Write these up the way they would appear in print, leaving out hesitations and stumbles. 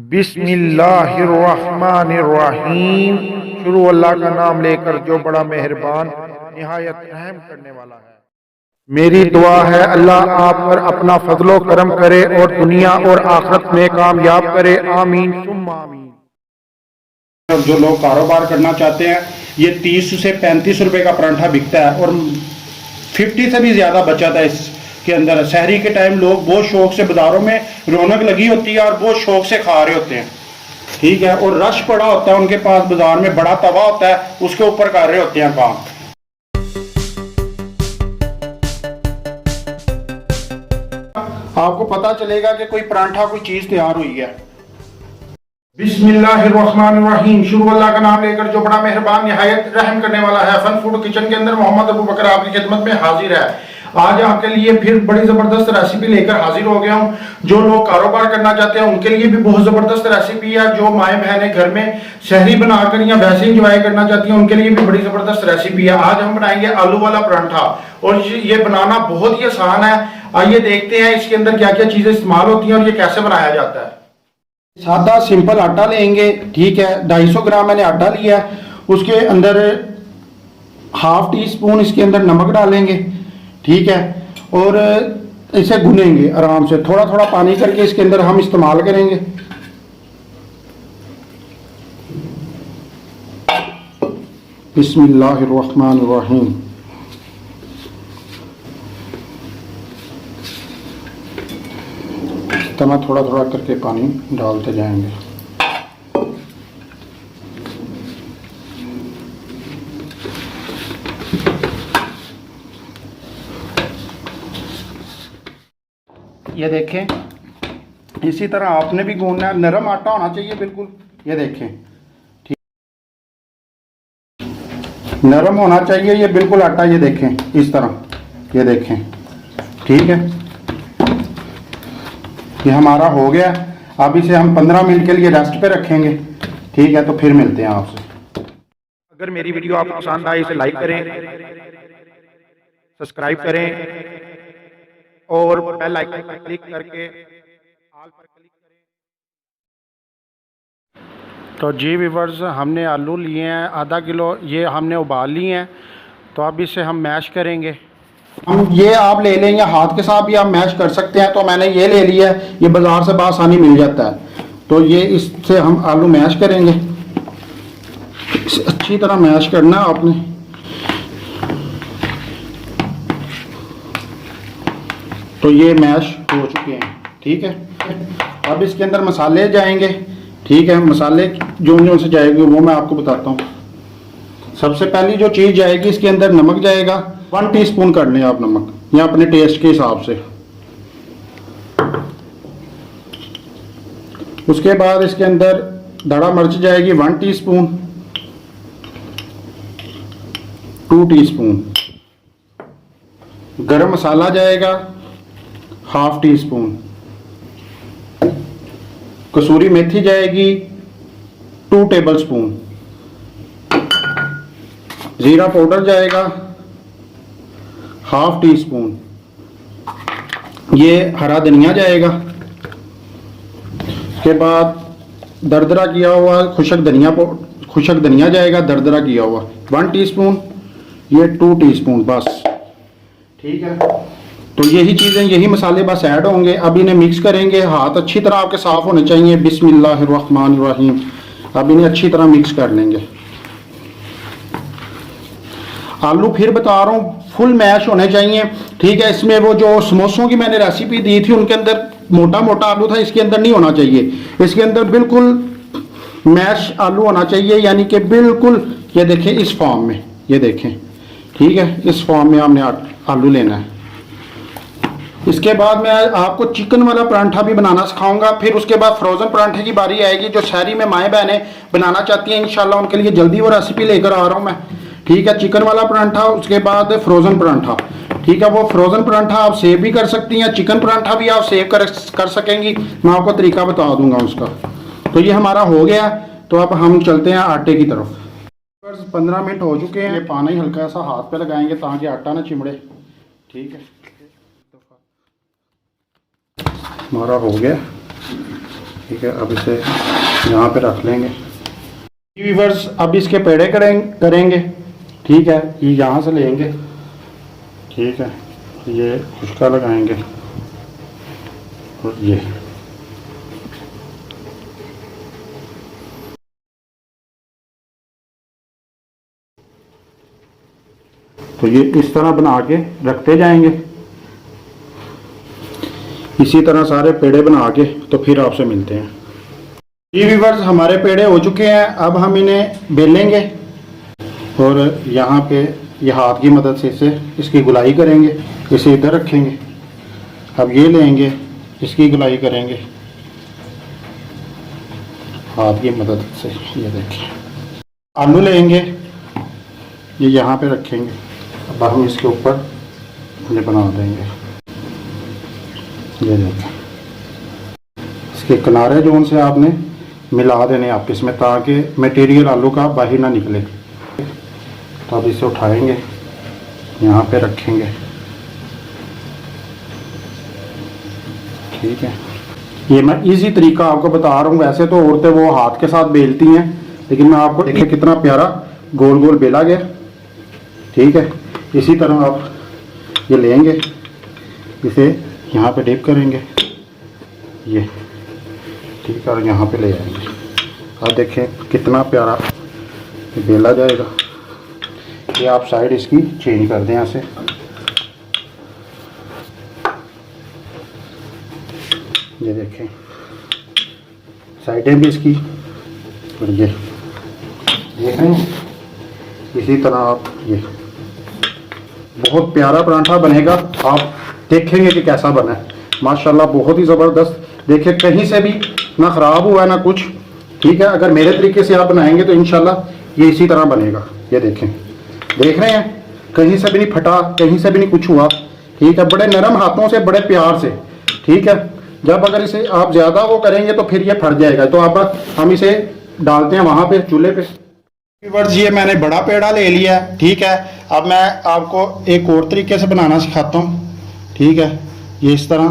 बिस्मिल्लाहिर्रहमानिर्रहीम। शुरू अल्लाह का नाम लेकर जो बड़ा मेहरबान निहायत रहम करने वाला है। मेरी दुआ है अल्लाह आप पर अपना फजलो करम करे और दुनिया और आखिरत में कामयाब करे। आमीन सुम्मा आमीन। और जो लोग कारोबार करना चाहते हैं, ये 30 से 35 रुपए का परांठा बिकता है और 50 से भी ज़्यादा बचत है इसके अंदर। शहरी के टाइम लोग बहुत शौक से, बाज़ारों में रौनक लगी होती है और बहुत शौक से खा रहे होते हैं, ठीक है। और रश पड़ा होता है उनके पास, बाज़ार में बड़ा तवा होता है, उसके ऊपर कर रहे होते हैं काम। आपको पता चलेगा कि कोई परांठा, कोई चीज़ तैयार हुई है। बिस्मिल्लाहिर्रहमानिर्रहीम। शुरू अल्लाह का नाम लेकर जो बड़ा मेहरबान निहायत रहम करने वाला है। फन फूड किचन के अंदर मोहम्मद अबू बकर आपकी खिदमत में हाजिर है। आज आपके लिए फिर बड़ी जबरदस्त रेसिपी लेकर हाजिर हो गया हूँ। जो लोग कारोबार करना चाहते हैं उनके लिए भी बहुत जबरदस्त रेसिपी है। जो माएँ बहनें घर में शहरी बनाकर या वैसे इंजॉय करना चाहती हैं उनके लिए भी बड़ी जबरदस्त रेसिपी है। आज हम बनाएंगे आलू वाला परांठा और ये बनाना बहुत ही आसान है। आइए देखते हैं इसके अंदर क्या क्या चीजें इस्तेमाल होती हैं और ये कैसे बनाया जाता है। सादा सिंपल आटा लेंगे, ठीक है। 250 ग्राम मैंने आटा लिया है। उसके अंदर ½ टी स्पून इसके अंदर नमक डालेंगे, ठीक है। और इसे भूनेंगे आराम से, थोड़ा थोड़ा पानी करके इसके अंदर हम इस्तेमाल करेंगे। बिस्मिल्लाहिर्रहमानिर्रहीम। मैं थोड़ा थोड़ा करके पानी डालते जाएंगे। ये देखें, इसी तरह आपने भी गूंदना है। नरम आटा होना चाहिए बिल्कुल। ये देखें, ठीक, नरम होना चाहिए ये बिल्कुल आटा। ये देखें इस तरह, ये देखें, ठीक है। ये हमारा हो गया। अब इसे हम 15 मिनट के लिए रेस्ट पे रखेंगे, ठीक है। तो फिर मिलते हैं आपसे। अगर मेरी वीडियो आपको पसंद आए इसे लाइक करें, सब्सक्राइब करें और बेल आइकन पर क्लिक करके ऑल पर क्लिक करें। तो जी व्यूअर्स, हमने आलू लिए हैं ½ किलो, ये हमने उबाल लिए हैं। तो अब इसे हम मैश करेंगे। हम ये आप ले लें या हाथ के साथ भी आप मैश कर सकते हैं। तो मैंने ये ले लिया है, ये बाजार से आसानी मिल जाता है। तो ये इससे हम आलू मैश करेंगे। अच्छी तरह मैश करना है आपने। तो ये मैश हो चुके हैं, ठीक है। अब इसके अंदर मसाले जाएंगे, ठीक है। मसाले जो से जाएंगे वो मैं आपको बताता हूँ। सबसे पहली जो चीज़ जाएगी इसके अंदर नमक जाएगा। 1 टीस्पून कर लें आप नमक, या अपने टेस्ट के हिसाब से। उसके बाद इसके अंदर दड़ा मिर्च जाएगी 1 टीस्पून, 2 टीस्पून। गरम मसाला जाएगा ½ टीस्पून। कसूरी मेथी जाएगी 2 टेबलस्पून। जीरा पाउडर जाएगा ½ टीस्पून। ये हरा धनिया जाएगा। उसके बाद दरदरा किया हुआ खुशक धनिया जाएगा, दरदरा किया हुआ 1 टीस्पून। ये 2 टीस्पून बस, ठीक है। तो यही चीज़ें, यही मसाले बस ऐड होंगे। अब इन्हें मिक्स करेंगे। हाथ अच्छी तरह आपके साफ होने चाहिए। बिस्मिल्लाहिर्रहमानिर्रहीम। अब इन्हें अच्छी तरह मिक्स कर लेंगे। आलू फिर बता रहा हूँ फुल मैश होने चाहिए, ठीक है। इसमें वो जो समोसों की मैंने रेसिपी दी थी उनके अंदर मोटा मोटा आलू था, इसके अंदर नहीं होना चाहिए। इसके अंदर बिल्कुल मैश आलू होना चाहिए, यानी कि बिल्कुल ये देखें इस फॉर्म में, ये देखें, ठीक है। इस फॉर्म में हमने आलू लेना है। इसके बाद मैं आपको चिकन वाला परांठा भी बनाना सिखाऊंगा। फिर उसके बाद फ्रोज़न परांठे की बारी आएगी। जो शहरी में माएँ बहनें बनाना चाहती हैं, इंशाल्लाह उनके लिए जल्दी वो रेसिपी लेकर आ रहा हूँ मैं, ठीक है। चिकन वाला परांठा, उसके बाद फ्रोज़न परांठा, ठीक है। वो फ्रोज़न परांठा आप सेव भी कर सकती हैं, चिकन परांठा भी आप सेव कर सकेंगी। मैं आपको तरीका बता दूंगा उसका। तो ये हमारा हो गया। तो अब हम चलते हैं आटे की तरफ। 15 मिनट हो चुके हैं। ये पानी हल्का सा हाथ पे लगाएंगे ताकि आटा ना चिमड़े, ठीक है। हमारा हो गया। ठीक है, अब इसे यहाँ पे रख लेंगे। व्यूअर्स अब इसके पेड़े करेंगे। ठीक है, ये यहाँ से लेंगे। ठीक है, ये खुशका लगाएंगे और ये तो ये इस तरह बना के रखते जाएंगे। इसी तरह सारे पेड़े बना के तो फिर आपसे मिलते हैं। जी व्यूअर्स हमारे पेड़े हो चुके हैं, अब हम इन्हें बेलेंगे और यहाँ पे ये हाथ की मदद से इसे इसकी गुलाई करेंगे। इसे इधर रखेंगे। अब ये लेंगे, इसकी गुलाई करेंगे हाथ की मदद से। ये देखिए, आलू लेंगे, ये यहाँ पे रखेंगे। अब हम इसके ऊपर ये बना देंगे। ये देखिए, इसके किनारे जो उनसे आपने मिला देने आपस में, ताकि मटेरियल आलू का बाहर ना निकले। तो अब इसे उठाएंगे, यहाँ पे रखेंगे। ठीक है, ये मैं इजी तरीका आपको बता रहा हूँ। वैसे तो औरतें वो हाथ के साथ बेलती हैं, लेकिन मैं आपको देखिए कितना प्यारा गोल गोल बेला गया। ठीक है, इसी तरह आप ये लेंगे, इसे यहाँ पे डिप करेंगे ये। ठीक है, और यहाँ पे ले आएंगे। अब देखें कितना प्यारा बेला जाएगा। ये आप साइड इसकी चेंज कर दें ऐसे। ये देखें साइडें भी इसकी, और ये देख रहे हैं। इसी तरह आप ये बहुत प्यारा परांठा बनेगा। आप देखेंगे कि कैसा बना है। माशाल्लाह बहुत ही ज़बरदस्त। देखिए कहीं से भी ना ख़राब हुआ ना कुछ। ठीक है, अगर मेरे तरीके से आप बनाएंगे तो इंशाल्लाह ये इसी तरह बनेगा। ये देखें, देख रहे हैं, कहीं से भी नहीं फटा, कहीं से भी नहीं कुछ हुआ। ठीक है, बड़े नरम हाथों से, बड़े प्यार से। ठीक है, जब अगर इसे आप ज़्यादा वो करेंगे तो फिर ये फट जाएगा। तो अब हम इसे डालते हैं वहाँ पे चूल्हे पे। व्यूअर्स ये मैंने बड़ा पेड़ा ले लिया है। ठीक है, अब मैं आपको एक और तरीके से बनाना सिखाता हूँ। ठीक है, ये इस तरह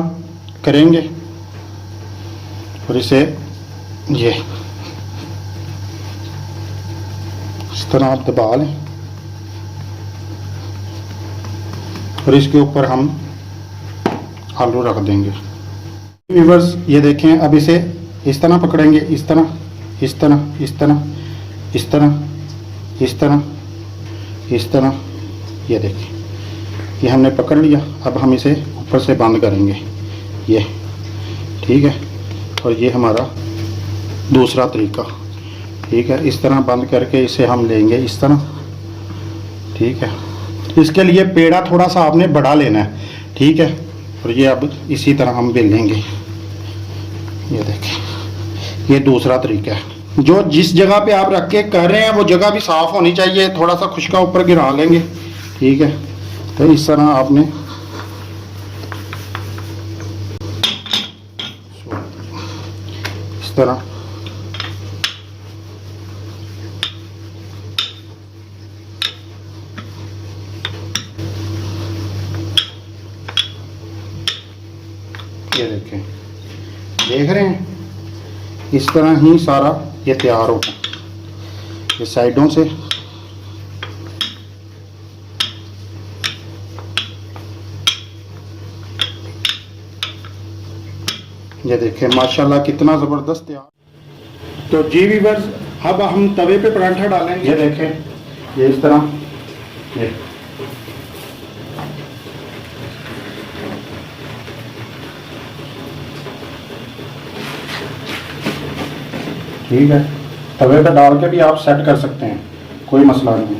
करेंगे और इसे ये इस तरह आप दबा लें और इसके ऊपर हम आलू रख देंगे। व्यूअर्स ये देखें, अब इसे इस तरह पकड़ेंगे, इस तरह, इस तरह, इस तरह, इस तरह, इस तरह, इस तरह। ये देखिए, ये हमने पकड़ लिया। अब हम इसे ऊपर से बंद करेंगे ये। ठीक है, और ये हमारा दूसरा तरीका। ठीक है, इस तरह बंद करके इसे हम लेंगे इस तरह। ठीक है, इसके लिए पेड़ा थोड़ा सा आपने बड़ा लेना है। ठीक है, और ये अब इसी तरह हम बेलेंगे। ये देखिए, ये दूसरा तरीका है। जो जिस जगह पे आप रख के कर रहे हैं वो जगह भी साफ़ होनी चाहिए। थोड़ा सा खुशका ऊपर गिरा लेंगे। ठीक है, तो इस तरह आपने इस तरह ये देखें, देख रहे हैं, इस तरह ही सारा ये तैयार होगा। ये साइडों से ये देखें, माशाल्लाह कितना ज़बरदस्त तैयार। तो जी व्यूअर्स, अब हम तवे पे परांठा डालेंगे। ये देखें, ये इस तरह ये ठीक है, तवे पे डाल के भी आप सेट कर सकते हैं, कोई मसला नहीं।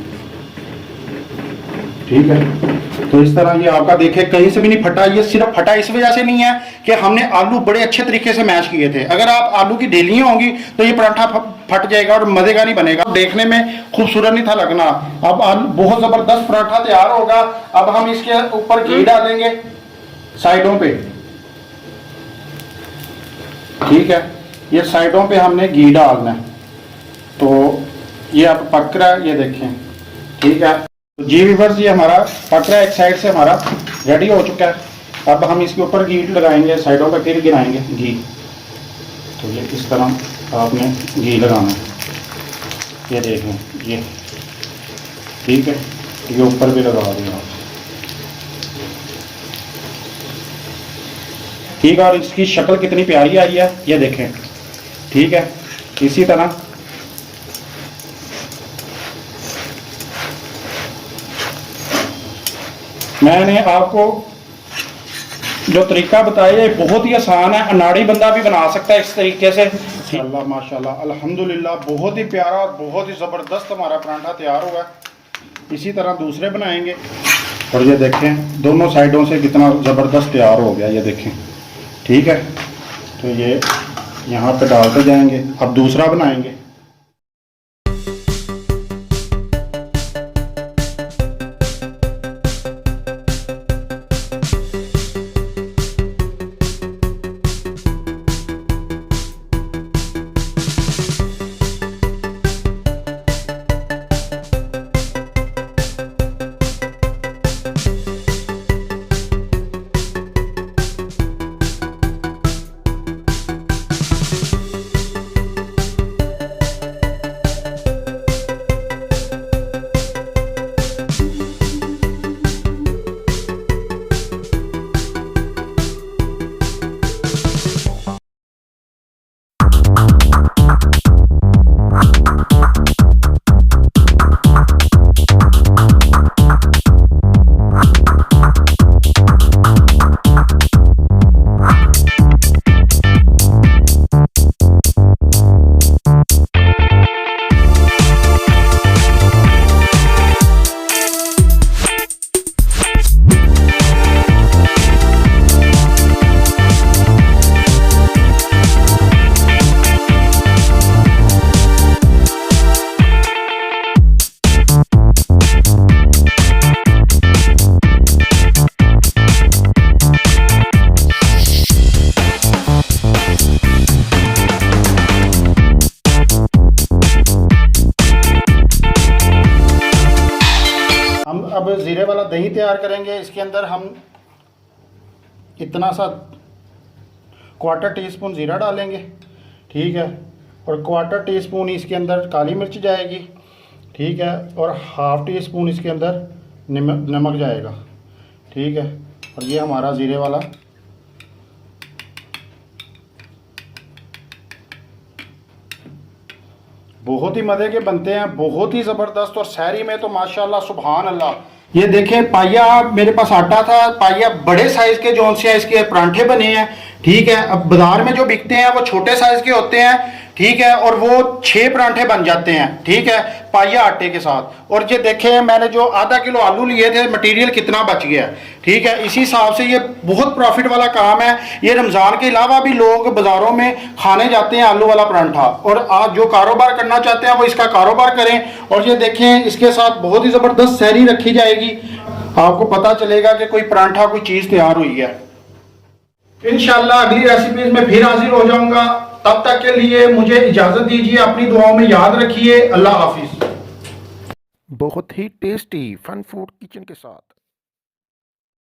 ठीक है, तो इस तरह ये आपका देखे कहीं से भी नहीं फटा। ये सिर्फ फटा इस वजह से नहीं है कि हमने आलू बड़े अच्छे तरीके से मैश किए थे। अगर आप आलू की ढेलियाँ होंगी तो ये पराठा फट जाएगा और मजे का नहीं बनेगा, देखने में खूबसूरत नहीं था लगना। अब आलू बहुत ज़बरदस्त पराठा तैयार होगा। अब हम इसके ऊपर घी डालेंगे साइडों पे। ठीक है, ये साइडों पे हमने घी डालना है। तो ये अब पक रहा है, ये देखें। ठीक है, तो जी व्यूअर्स ये हमारा पक रहा है, एक साइड से हमारा रेडी हो चुका है। अब हम इसके ऊपर घी लगाएंगे साइडों पे, फिर गिराएंगे घी। तो ये इस तरह आपने घी लगाना है, ये देखें ये, ठीक है, ये ऊपर भी लगा दें आप, ठीक है। और इसकी शक्ल कितनी प्यारी आई है ये देखें, ठीक है। इसी तरह मैंने आपको जो तरीका बताया है बहुत ही आसान है, अनाड़ी बंदा भी बना सकता है इस तरीके से। माशाल्लाह माशाल्लाह अल्हम्दुलिल्लाह, बहुत ही प्यारा और बहुत ही ज़बरदस्त हमारा परांठा तैयार हुआ है। इसी तरह दूसरे बनाएंगे। और ये देखें दोनों साइडों से कितना ज़बरदस्त तैयार हो गया, ये देखें, ठीक है। तो ये यहाँ पे डालते जाएंगे। अब दूसरा बनाएंगे। अब ज़ीरे वाला दही तैयार करेंगे। इसके अंदर हम इतना सा क्वार्टर टी स्पून ज़ीरा डालेंगे, ठीक है। और क्वार्टर टी स्पून इसके अंदर काली मिर्च जाएगी, ठीक है। और हाफ़ टी स्पून इसके अंदर नमक जाएगा, ठीक है। और ये हमारा ज़ीरे वाला बहुत ही मज़े के बनते हैं, बहुत ही ज़बरदस्त। और सहरी में तो माशाल्लाह सुभान अल्लाह। ये देखें पाइया मेरे पास आटा था, पाइया बड़े साइज़ के जौन से इसके परांठे बने हैं, ठीक है। अब बाज़ार में जो बिकते हैं वो छोटे साइज़ के होते हैं, ठीक है। और वो 6 परांठे बन जाते हैं, ठीक है, पाइया आटे के साथ। और ये देखें मैंने जो आधा किलो आलू लिए थे, मटेरियल कितना बच गया, ठीक है। इसी हिसाब से ये बहुत प्रॉफिट वाला काम है। ये रमज़ान के अलावा भी लोग बाज़ारों में खाने जाते हैं आलू वाला परांठा। और आज जो कारोबार करना चाहते हैं वो इसका कारोबार करें। और ये देखें इसके साथ बहुत ही ज़बरदस्त सहरी रखी जाएगी। आपको पता चलेगा कि कोई परांठा कोई चीज़ तैयार हुई है। इंशाल्लाह अगली रेसिपीज में फिर हाजिर हो जाऊंगा। तब तक के लिए मुझे इजाजत दीजिए। अपनी दुआओं में याद रखिए। अल्लाह हाफिज। बहुत ही टेस्टी फन फूड किचन के साथ